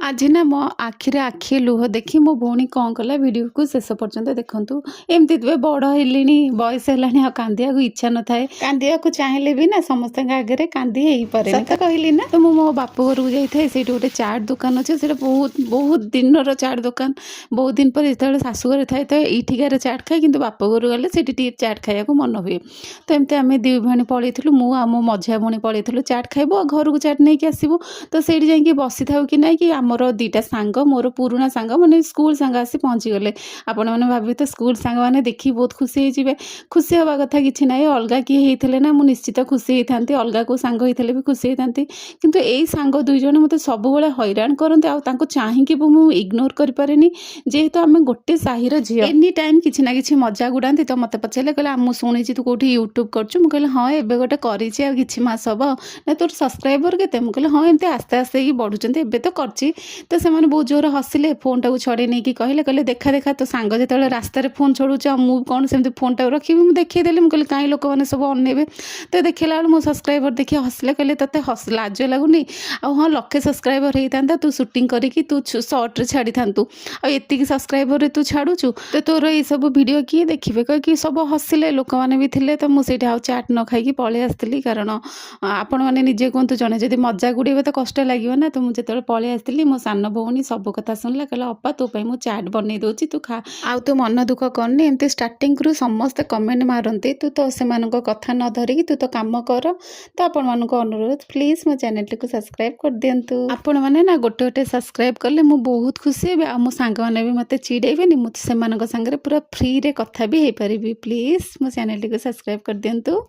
आज ना मो आखिरे आखि लुह देखी मो भौणी कौन कला वीडियो को शेष पर्यंत देखंतु एमती तबे बड़ हेलिनी बयस हेलानी आ कांदिया को इच्छा न थाए कांदिया को चाहिले भी ना समस्त आगे कांदी हेई पारे सत कहली ना तो मो बाप घर को जाई से गोटे चाट दुकान अच्छे से बहुत बहुत दिन चाट दुकान बहुत दिन पर जो शाशुघर थाए तो ये चाट खाए कि बाप घर गले से चाट खाया मन हुए तो एमती आम दी भाई पलू मु आ मो मझिया भौणी पलू चाट खाइबू घर को चाट नहीं आसबू तो से जाकि बसी था कि ना कि आमर दीटा सांग मोर पुराणा सांग मैंने स्कूल सांग आसी पहुँची गले आपण मैंने भावी तो स्कूल सांग मैंने देखी बहुत खुशी होते खुशी हवा कथा कि ना अलग किए होते ना मुझे निश्चित खुशी होती अलग को सांग होते भी खुशी होती किंतु यही सांग दुईज मत सब हैरान करते आपको चाहिए मुझे इग्नोर करें जेहेतु आम गोटे साहिर झी एनी टाइम किसी ना कि मजाक उड़ाती तो मत पचारे कहले मुझे शुणी तू कौटी यूट्यूब कर कहले हाँ एवं गोटे कि मस हम ना तोर सब्सक्राइबर के कहले हाँ एमती आस्ते आस्ते ही बढ़ुंट एवं तो करची तो से बहुत जोर हसिले फोन टाक छड़े नहीं कहले कहले देखा देखा तो सांग जो रास्त फोन छड़ूच मुझे कौन से फोन टाक रखी मुझे देखीदेली मुझे कहीं लोक मैंने सब अनेबे तो देखला बेलू मो सब्सक्राइबर देखिए हसिले कहले ते लाज लगुनि हाँ लक्षे सब्सक्राइबर होता तू सुटिंग करके तू सर्ट्रे छाड़ी था आती सब्सक्राइबर तू छाड़ुचु तो तोर ये सब वीडियो किए देखिए कहीं सब हसिले लोक मैंने भी थे तो मुझे चाट न खाई पलि आसती कारण आपण मैंने निजे कहतु जड़े जब मजाक उड़े तो कष्ट लगे ना तो मुझे जो पलि आसती मो सान भौणी सब कथा शुणला कहला अपा तो मुझे चाट बन दूसरी तू खा आ तू मन दुख करनी एमती स्टार्टिंग रु समस्ते कमेंट मारती तू तो से कथा न धरिकी तू तो कम कर तो आपण मान अनुरोध प्लीज मो चैनल को सब्सक्राइब कर दिंतु आपण मैंने ना गोटे गोटे सब्सक्राइब कले मु बहुत खुशी हे आ मो सांग मैंने भी मत चिड़ेबे मुझे से पूरा फ्री रे कथा भी हो पारि प्लीज मो चैनल को सब्सक्राइब कर दिंतु।